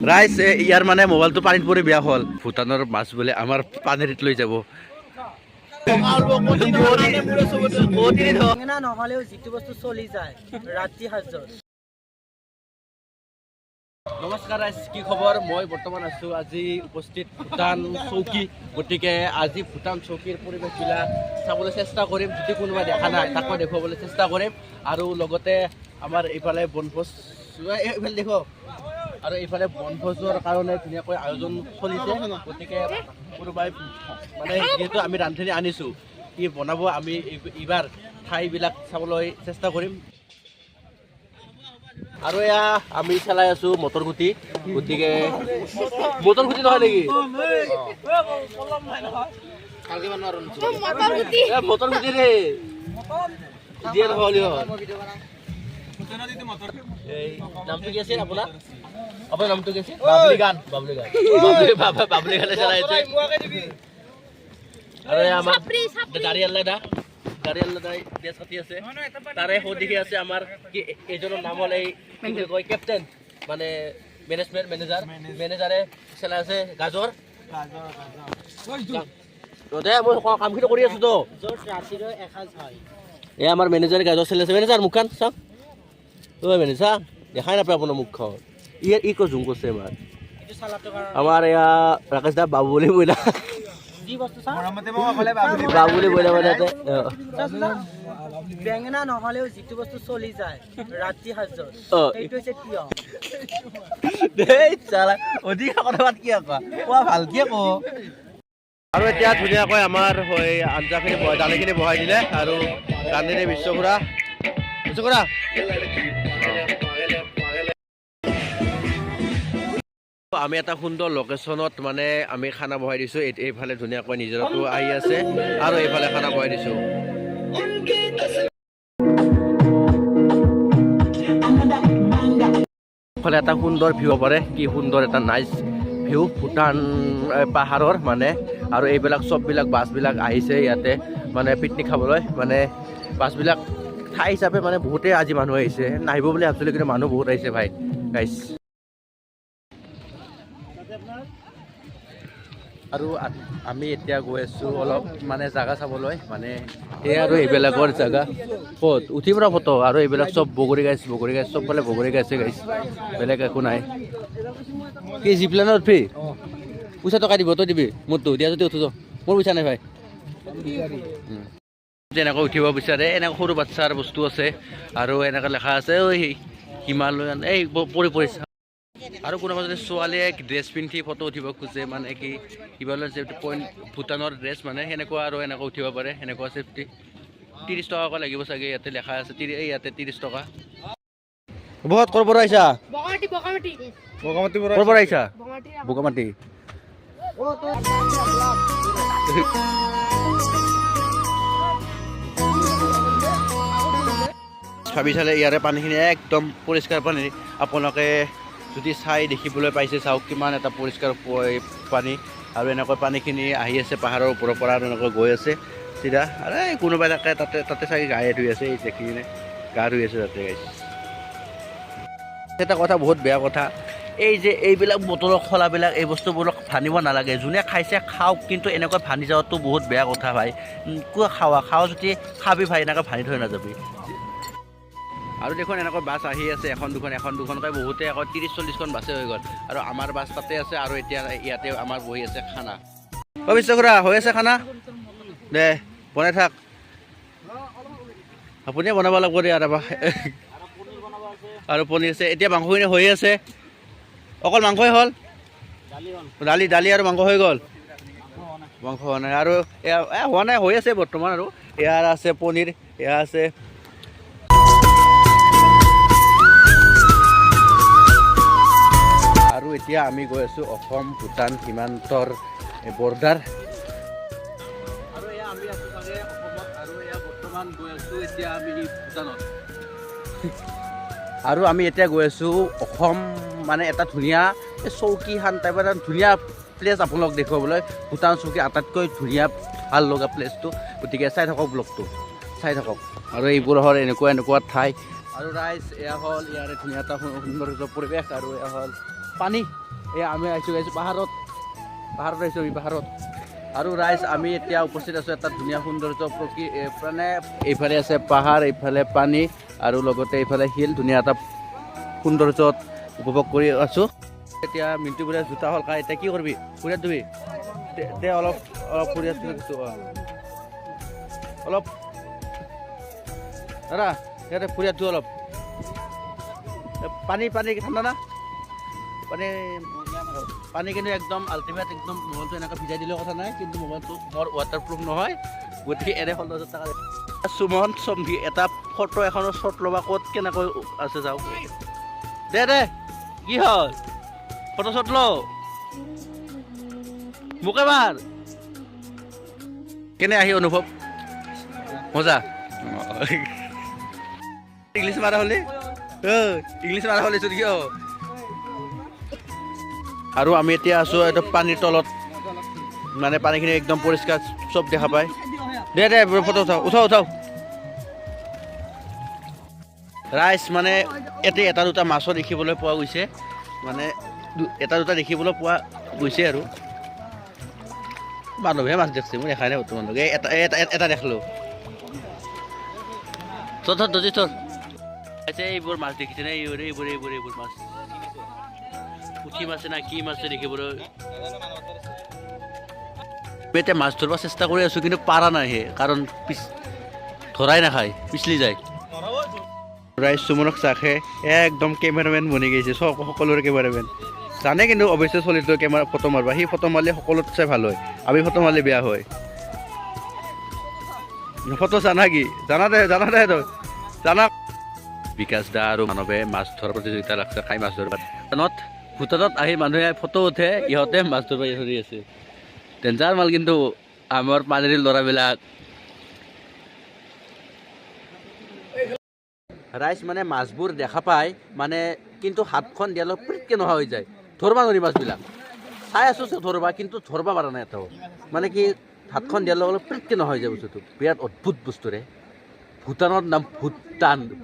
ৰাইজ ইয়াৰ মানে মোবাইলটো পানীত পৰি বেয়া হ'ল ভূটানৰ মাছ বোলে আমাৰ পানীত লৈ যাব নহ'লেও যিটো বস্তু চলি যায় ৰাতি সাজত। নমস্কাৰ ৰাইজ, কি খবৰ? মই বৰ্তমান আছোঁ আজি উপস্থিত ভূটান চৌকী। গতিকে আজি ভূটান চৌকীৰ পৰিৱেশবিলাক চাবলৈ চেষ্টা কৰিম। যদি কোনোবা দেখা নাই তাকো দেখুৱাবলৈ চেষ্টা কৰিম। আৰু লগতে আমাৰ এইফালে বনভোজ এইফালে দেখুৱাওক। আৰু এইফালে বনভোজৰ কাৰণে ধুনীয়াকৈ আয়োজন চলিছে। গতিকে কোনোবাই মানে যিহেতু আমি ৰান্ধনি আনিছোঁ, কি বনাব আমি এইবাৰ ঠাইবিলাক চাবলৈ চেষ্টা কৰিম। আৰু এয়া আমি চলাই আছোঁ মটৰগুটি। গতিকে মটৰগুটি নহয় নেকি? মটৰগুটি ৰে দিয়ে নহ'লে এই নামটো কি আছিল আপোনাৰ? আপোনাৰ নামটো কি আছিল? বাবলি গান। বাবলি গানে চলাই আছে। আৰু আমাৰ গাড়ী আল্লাদা দেশ কাটি আছে। তাৰে সৌদিকে আছে আমাৰ কি এইজনৰ নাম হ'ল এই কয় কেপ্টেইন, মানে মেনেজাৰে চলাই আছে গাজৰ। মই কামখিনি কৰি আছো তো। এই আমাৰ মেনেজাৰে গাজৰ চলাই আছে। মেনেজাৰ মুখখন চাওক। মেনেজাৰ দেখাই নাপায় আপোনাৰ মুখখন। ই ক জুম কৰিছে আমাৰ এয়া ৰাকেশ দা বাবু বুলি বইলা বাবুলি বইলা মানে বেঙেনা নহ'লেও যিটো বস্তু চলি যায় ৰাতি সাজত সেইটো হৈছে তিয়হ। অধিক কথা পাত কি কোৱা ভালকে ক। আৰু এতিয়া ধুনীয়াকৈ আমাৰ আঞ্জাখিনি দালিখিনি বহাই দিলে আৰু ৰান্ধনি বিশ্বখুৰা আমি এটা সুন্দৰ লোকেশ্যনত মানে আমি খানা বহাই দিছোঁ। এইফালে ধুনীয়াকৈ নিজৰাটো আহি আছে আৰু এইফালে খানা বহাই দিছোঁ। এইফালে এটা সুন্দৰ ভিউ পাৰে, কি সুন্দৰ এটা নাইচ ভিউ ভূটান পাহাৰৰ মানে। আৰু এইবিলাক চববিলাক বাছবিলাক আহিছে ইয়াতে মানে পিকনিক খাবলৈ। মানে বাছবিলাক ঠাই হিচাপে মানে বহুতেই আজি মানুহ আহিছে। নাহিব বুলি ভাবিছিলোঁ কিন্তু মানুহ বহুত আহিছে ভাই গাইছ। আৰু আমি এতিয়া গৈ আছোঁ অলপ মানে জাগা চাবলৈ। মানে এই আৰু এইবিলাকৰ জাগা ক'ত উঠিম ৰ ফটো। আৰু এইবিলাক চব বগৰী গাছ চব বোলে বগৰী গাছে গাইছ, বেলেগ একো নাই। কি জিপ্লেনত উঠবি? পইচা টকা দিব, তই দিবি মোৰতো দিয়া যদি উঠো। মোৰ পইচা নাই ভাই। যেনেকৈ উঠিব বিচাৰে এনেকৈ সৰু বাচ্ছাৰ বস্তু আছে। আৰু এনেকৈ লেখা আছে হিমালয়ান এই পৰিচা। আৰু কোনোবা যদি ছোৱালীয়ে ড্ৰেছ পিন্ধি ফটো উঠিব খোজে, মানে কি কিবা পইণ্ট ভূটানৰ ড্ৰেছ মানে সেনেকুৱা আৰু এনেকৈ উঠিব পাৰে। সেনেকুৱা চেফটি 30 টকাকৈ লাগিব চাগে। ইয়াতে লেখা আছে ইয়াতে 30 টকা। বহুত ক'ৰ পৰা আহিছা? ক'ৰ পৰা আহিছা? বগামাটি। ভাবি চালে ইয়াৰে পানীখিনি একদম পৰিষ্কাৰ পানী। আপোনালোকে যদি চাই দেখিবলৈ পাইছে, চাওক কিমান এটা পৰিষ্কাৰ পানী। আৰু এনেকৈ পানীখিনি আহি আছে পাহাৰৰ ওপৰৰ পৰা আৰু এনেকৈ গৈ আছে চিধা। আৰু কোনোবাই তাতে চাগে গায়ে ধুই আছে। এই দেখি গা ধুই আছে তাতে গাইছে। এটা কথা বহুত বেয়া কথা, এই যে এইবিলাক বটলৰ খোলাবিলাক এই বস্তুবোৰক ভানিব নালাগে। যোনে খাইছে খাওক, কিন্তু এনেকৈ ভানি যোৱাটো বহুত বেয়া কথা ভাই। খাওঁ যদি খাবি ভাই, এনেকৈ ভানি থৈ নাযাবি। আৰু দেখোন এনেকৈ বাছ আহি আছে এখন দুখনকৈ বহুতে আকৌ 30-40খন বাছে হৈ গ'ল। আৰু আমাৰ বাছ তাতে আছে। আৰু এতিয়া ইয়াতে আমাৰ বহি আছে খানা। বিশ্বখুৰা হৈ আছে খানা দে বনাই থাক। আপুনিয়ে বনাব লাগিব দে। আৰু পনীৰ আছে। এতিয়া মাংসখিনি হৈ আছে। অকল মাংসই হ'ল? দালি আৰু মাংস হৈ গ'ল? মাংস হোৱা নাই আৰু হোৱা নাই, হৈ আছে বৰ্তমান। আৰু ইয়াৰ আছে পনীৰ, এয়া আছে। আৰু এতিয়া আমি গৈ আছোঁ অসম ভূটান সীমান্তৰ বৰ্ডাৰ। আৰু এয়া আমি আছোঁ চাগে অসমত। আৰু এয়া বৰ্তমান গৈ আছোঁ এতিয়া আমি ভূটানত। আৰু আমি এতিয়া গৈ আছোঁ অসম, মানে এটা ধুনীয়া চৌকীখান টাইপৰ এটা ধুনীয়া প্লেচ আপোনালোক দেখুৱাবলৈ। ভূটান চৌকী আটাইতকৈ ধুনীয়া ভাল লগা প্লেচটো। গতিকে চাই থাকক ব্লগটো, চাই থাকক। আৰু এইবোৰ হ'ল এনেকুৱা ঠাই। আৰু ৰাইজ এয়া হ'ল ইয়াৰে ধুনীয়া এটা সৌন্দৰ্য পৰিৱেশ। আৰু এয়া হ'ল পানী এই আমি আহিছোঁ পাহাৰত আহিছোঁ আমি পাহাৰত। আৰু ৰাইজ আমি এতিয়া উপস্থিত আছোঁ এটা ধুনীয়া সৌন্দৰ্য মানে এইফালে আছে পাহাৰ, এইফালে পানী আৰু লগতে এইফালে শিল, ধুনীয়া এটা সৌন্দৰ্যত উপভোগ কৰি আছোঁ। এতিয়া মিণ্টু বোলে জোতা হ'ল কাই, এতিয়া কি কৰিবি? ফুৰিয়াত ধুবি দে অলপ ফুৰিয়াত অলপ দাদা ইয়াতে ফুৰিয়াত ধু অলপ। পানী ঠাণ্ডা না? পানী কিন্তু একদম আল্টিমেট, একদম মোবাইলটো এনেকৈ ভিজাই দিলেও কথা নাই, কিন্তু মোবাইলটো মোৰ ৱাটাৰপ্ৰুফ নহয়, গতিকে এনে সৌন্দৰ্য থকা সুমন চম্ভি এটা ফটো এখনৰ শ্বট ল'বা, ক'ত কেনেকৈ আছে যাওক। দে কি হ'ল? ফটো শ্বট ল মোক এবাৰ। কেনে আহি অনুভৱ? মজা। ইংলিছ মাৰা হ'লি চোন কিয়? আৰু আমি এতিয়া আছোঁ এইটো পানীৰ তলত, মানে পানীখিনি একদম পৰিষ্কাৰ চব দেখা পায়। দে ফটো উঠাও। ৰাইজ মানে ইয়াতে এটা দুটা মাছো দেখিবলৈ পোৱা গৈছে, মানে এটা দুটা দেখিবলৈ পোৱা গৈছে আৰু মানুহে মাছ দেখছে, মই দেখাই নাই বৰ্তমান। এটা দেখিলোঁ। থৰ এইবোৰ মাছ দেখিছে নে? এইবোৰ মাছ পুঠি মাছে না কি মাছে দেখিবলৈ। এতিয়া মাছ ধৰিব চেষ্টা কৰি আছোঁ, কিন্তু পাৰা নাইহে, কাৰণ ধৰাই নাখায়, পিছলি যায়। ৰাইজ সুমনক চাখে একদম কেমেৰামেন বনি গৈছে, সকলোৰে কেমেৰামেন জানে, কিন্তু অৱশ্যে চলিটো কেমেৰা ফটো মাৰিবা, সি ফটো মাৰিলে সকলোত চাই ভাল হয়, আমি ফটো মাৰিলে বেয়া হয়। ফটো জানা কি? জানা দে তই জানা। বিকাশ দা আৰু মানৱে মাছ ধৰাৰ প্ৰতিযোগিতা ৰাখছে, খাই মাছ ধৰিব। ভূটানত আহি মানুহে ফটো উঠে, ইহঁতে মাছ ধৰিব ধৰি আছে। ডেঞ্জাৰ মাল কিন্তু আমাৰ পানীৰ ল'ৰাবিলাক। ৰাইজ মানে মাছবোৰ দেখা পায়, মানে কিন্তু হাতখন দিয়ালৈ প্ৰিটকৈ নোহোৱা হৈ যায়, ধৰিব নোৱাৰি মাছবিলাক। চাই আছোঁ ধৰিবা, কিন্তু ধৰিব পৰা নাই এটাও, মানে কি হাতখন দিয়াৰ লগে লগে প্ৰিটকৈ নোহোৱা হৈ যায় বস্তুটো। বিৰাট অদ্ভুত বস্তুৰে। ভূটানৰ নাম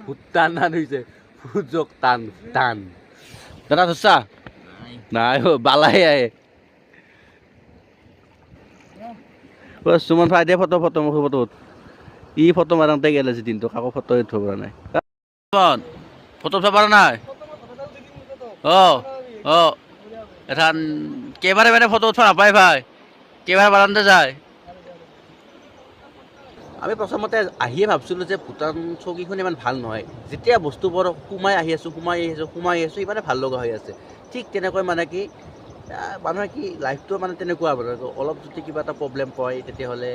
ভূটান হৈছে ভূজক টান। দাদা ধৰছা নাই বালাই আহে। সুমন ভাই দে ফটো ই ফটো মাৰোঁতে গেল আজি দিনটো, কাকো ফটো উঠিব পৰা নাই। ফটো উঠিব পৰা নাই? এখান কেইবাৰে মানে ফটো উঠিব নাপায় ভাই, কেইবাৰে বাৰান্দে যায়। আমি প্ৰথমতে আহিয়ে ভাবিছিলোঁ যে ভূটান চকীখন ইমান ভাল নহয়। যেতিয়া বস্তুবোৰ সোমাই আছোঁ ইমানে ভাল লগা হৈ আছে। ঠিক তেনেকৈ মানে কি মানুহে কি লাইফটো মানে তেনেকুৱা মানে অলপ যদি কিবা এটা প্ৰব্লেম পায়, তেতিয়াহ'লে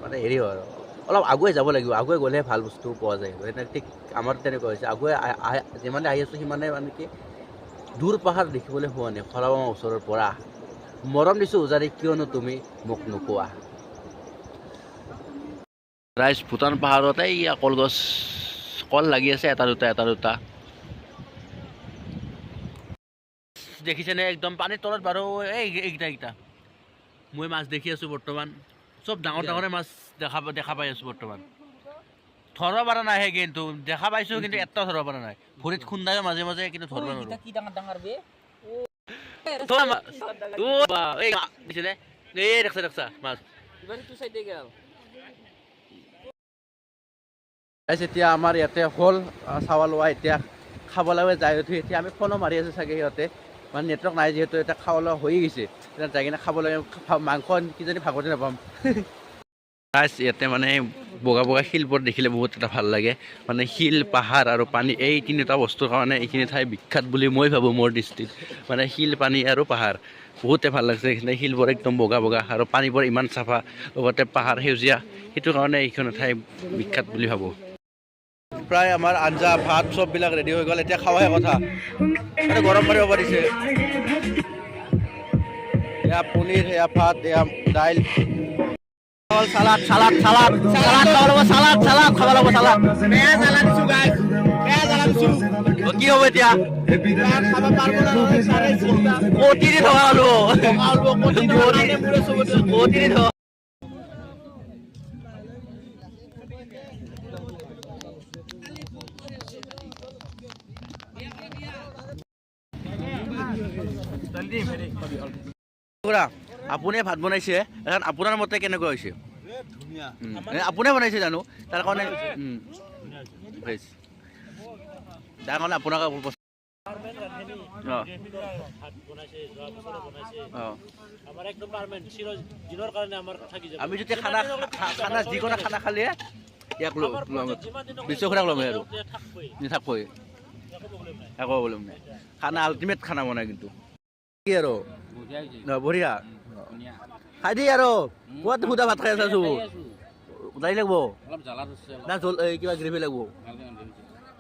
মানে হেৰি হয় আৰু অলপ আগুৱাই যাব লাগিব, আগুৱাই গ'লেহে ভাল বস্তু পোৱা যায়। ঠিক আমাৰ তেনেকুৱা হৈছে, আগুৱাই যিমানে আহি আছোঁ সিমানে মানে কি দূৰ পাহাৰ দেখিবলৈ পোৱা নাই। খৰাবামৰ ওচৰৰ পৰা মৰম দিছোঁ উজাৰি, কিয়নো তুমি মোক নোকোৱা। ৰাইজ ভূটান পাহাৰত এই কলগছ কল লাগি আছে, এটা দুটা দেখিছেনে? একদম পানীৰ তলত বাৰু এইকেইটা মই মাছ দেখি আছোঁ বৰ্তমান, চব ডাঙৰে মাছ দেখা পাই আছোঁ বৰ্তমান। ধৰিব পৰা নাই, কিন্তু দেখা পাইছোঁ, কিন্তু এটাও ধৰিব পৰা নাই। ভৰিত খুন্দায়ো মাজে মাজে, কিন্তু ধৰিব নোৱাৰোঁ। দেখছা মাছ। এতিয়া আমাৰ ইয়াতে হ'ল চাৱা লোৱা, এতিয়া খাবলৈ যাই উঠি এতিয়া আমি ফোনো মাৰি আছোঁ চাগে, সিহঁতে মানে নেটৱৰ্ক নাই যিহেতু, এতিয়া খাব লোৱা হৈ গৈছে, এতিয়া যাই কিনে খাবলৈ মাংস কিজানি ভাগতে নাপাম। ইয়াতে মানে বগা শিলবোৰ দেখিলে বহুত এটা ভাল লাগে, মানে শিল, পাহাৰ আৰু পানী, এই তিনিটা বস্তুৰ কাৰণে এইখিনি ঠাই বিখ্যাত বুলি মই ভাবোঁ। মোৰ দৃষ্টিত মানে শিল, পানী আৰু পাহাৰ বহুতে ভাল লাগিছে। এইখিনি শিলবোৰ একদম বগা আৰু পানীবোৰ ইমান চাফা, লগতে পাহাৰ সেউজীয়া, সেইটো কাৰণে এইখন ঠাই বিখ্যাত বুলি ভাবোঁ। প্ৰায় আমাৰ আঞ্জা ভাত চববিলাক ৰেডি হৈ গ'ল, এতিয়া খাৱাহে কথা। গৰম পানী হ'ব দিছে, এয়া পনীৰ, এয়া ভাত, এয়া দাইল, সালাদ খাব লাগিব। কি হ'ব এতিয়া? খুৰা আপুনি ভাত বনাইছে এখন আপোনাৰ মতে কেনেকুৱা হৈছে আপুনি বনাইছে জানো তাৰ কাৰণে তাৰ কাৰণে আপোনাক আমি যদি খানা যিকোনো খানা খালে ইয়াক বিশ্বখোৰাক ল'ম আৰু নাথাকবই একো প্ৰব্লেম নাই খানা আল্টিমেট খানা বনাই কিন্তু কি আৰু বঢ়িয়া খাই দি আৰু ক'ত সুদা ভাত খাই আছো দালি লাগিব না জল কিবা গ্ৰেভি লাগিব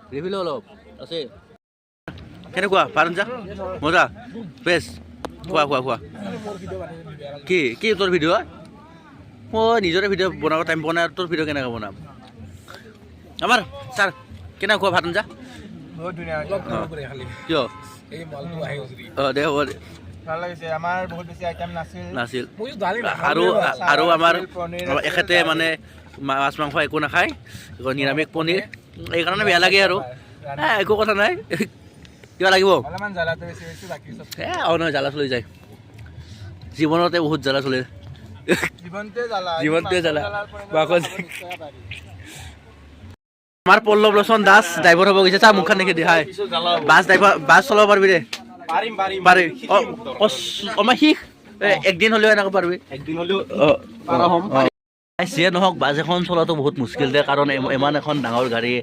গ্ৰেভি লৈ অলপ আছে কেনেকুৱা পাৰঞ্জা মজা বেষ্ট খোৱা কি কি তোৰ ভিডিঅ' মই নিজৰে ভিডিঅ' বনাব টাইম পোৱা নাই তোৰ ভিডিঅ' কেনেকৈ বনাম আমাৰ ছাৰ কেনেকৈ খোৱা ভাতঞ্জা কিয় দে হ'ব দে নাছিল আৰু আমাৰ এখেতে মানে মাছ মাংস একো নাখায় নিৰামিষ পনীৰ এইকাৰণে বেয়া লাগে আৰু একো কথা নাই কিবা লাগিব নহয় জ্বালা চলি যায় জীৱনতে বহুত জ্বালা চলে জীৱনটোৱে জ্বালা আমাৰ পল্লৱ লোচন দাস ড্ৰাইভাৰ হ'ব গৈছে চা মুখখন দেখি দেখাই বাছ চলাব পাৰিবি দে পাৰি আমাৰ শিখ একদিন হ'লেও এনেকৈ পাৰিবি যিয়ে নহওক বাছ এখন চলাটো বহুত মুস্কিল দে কাৰণ ইমান এখন ডাঙৰ গাড়ী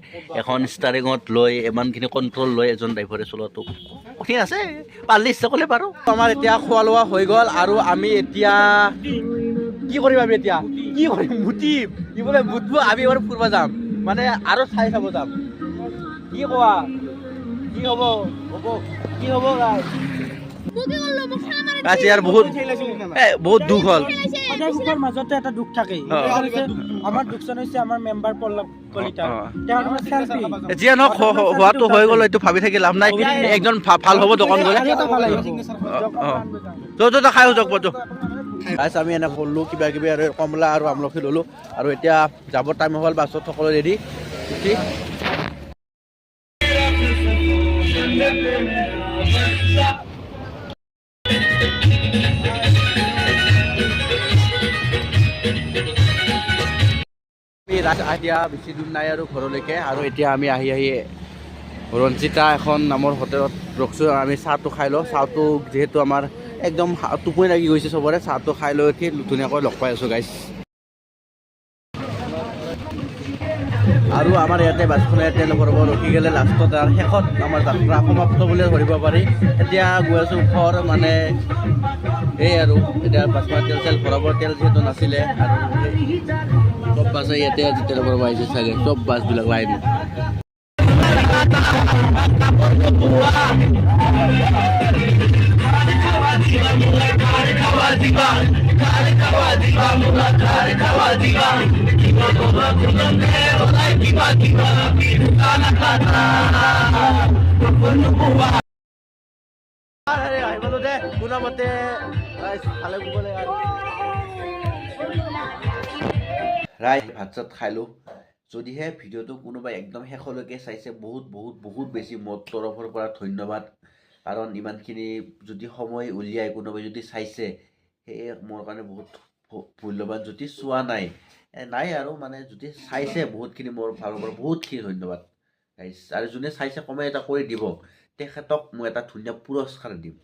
এখন ষ্টাৰিঙত লৈ ইমানখিনি কণ্ট্ৰল লৈ এজন ড্ৰাইভাৰে চলোৱাটো কঠিন আছে পাৰিলে ইচ্ছা কৰিলে পাৰোঁ আমাৰ এতিয়া খোৱা লোৱা হৈ গ'ল আৰু আমি এতিয়া কি কৰিম আমি এতিয়া কি কৰিম মুটিম কি বোলে মুঠবোৰ আমি এবাৰ ফুৰিব যাম মানে আৰু চাই চাব যাম কি কোৱা কি হ'ব কি হ'ব আজি আৰু বহুত দুখ হ'ল সুখৰ মাজতে এটা দুখ থাকে আমাৰ দুখজন হৈছে আমাৰ মেম্বাৰ পল্লৱ কলিতা যিয়ে নহওক হোৱাটো হৈ গ'ল এইটো ভাবি থাকি লাভ নাই একজন ভাল হ'ব দোকান গ'লে খাই যাওক গাইছ আমি এনে কৰিলোঁ কিবা কিবি আৰু কমলা আৰু আমলখি ল'লোঁ আৰু এতিয়া যাব টাইম হ'ল বাছত সকলো ৰেডি উঠি এতিয়া বেছি দূৰ নাই আৰু ঘৰলৈকে আৰু এতিয়া আমি আহি ৰঞ্জিতা এখন নামৰ হোটেলত ৰখছোঁ আমি চাহটো খাই লওঁ চাহটো যিহেতু আমাৰ একদম টোপনি লাগি গৈছে চবৰে চাহটো খাই লৈ উঠি ধুনীয়াকৈ লগ পাই আছোঁ গাইছ আৰু আমাৰ ইয়াতে বাছখনে তেল ভৰাব ৰখি গ'লে লাষ্টত আৰু শেষত আমাৰ যাত্ৰা সমাপ্ত বুলি ধৰিব পাৰি এতিয়া গৈ আছোঁ ওখৰ মানে এই আৰু এতিয়া বাছখনে তেল ভৰাব তেল যিহেতু নাছিলে আৰু চব বাছে ইয়াতে আজি তেল ভৰাব আহিছে চাগে চব বাছবিলাক লাইন ৰাইজ ভাত চাত খালোঁ যদিহে ভিডিঅ'টো কোনোবাই একদম শেষলৈকে চাইছে বহুত বেছি মোৰ তৰফৰ পৰা ধন্যবাদ কাৰণ ইমানখিনি যদি সময় উলিয়াই কোনোবাই যদি চাইছে সেয়ে মোৰ কাৰণে বহুত মূল্যৱান যদি চোৱা নাই আৰু মানে যদি চাইছে বহুতখিনি মোৰ ফালৰ পৰা বহুতখিনি ধন্যবাদ গাইজ আৰু যোনে চাইছে কমেণ্ট এটা কৰি দিব তেখেতক মই এটা ধুনীয়া পুৰস্কাৰ দিম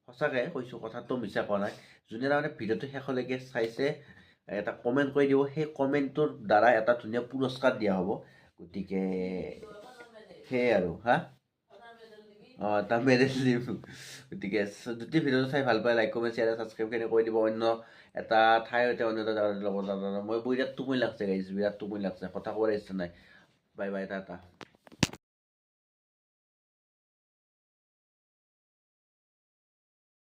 সঁচাকৈ কৈছোঁ কথাটো মিছা কোৱা নাই যোনে তাৰমানে ভিডিঅ'টো শেষলৈকে চাইছে এটা কমেণ্ট কৰি দিব সেই কমেণ্টটোৰ দ্বাৰা এটা ধুনীয়া পুৰস্কাৰ দিয়া হ'ব গতিকে সেয়াই আৰু এটা মেডেল দিম গতিকে যদি ভিডিঅ'টো চাই ভাল পায় লাইক কমেণ্ট শ্বেয়াৰ ছাবস্ক্ৰাইবখিনি কৰি দিব অন্য এটা ঠাইতে অন্য এটা জাগাৰ লগত মই বিৰাট টোপনি লাগছে গাইছ বিৰাট টোপনি লাগছে কথা ক'বলৈ ইচ্ছা নাই বাই টাটা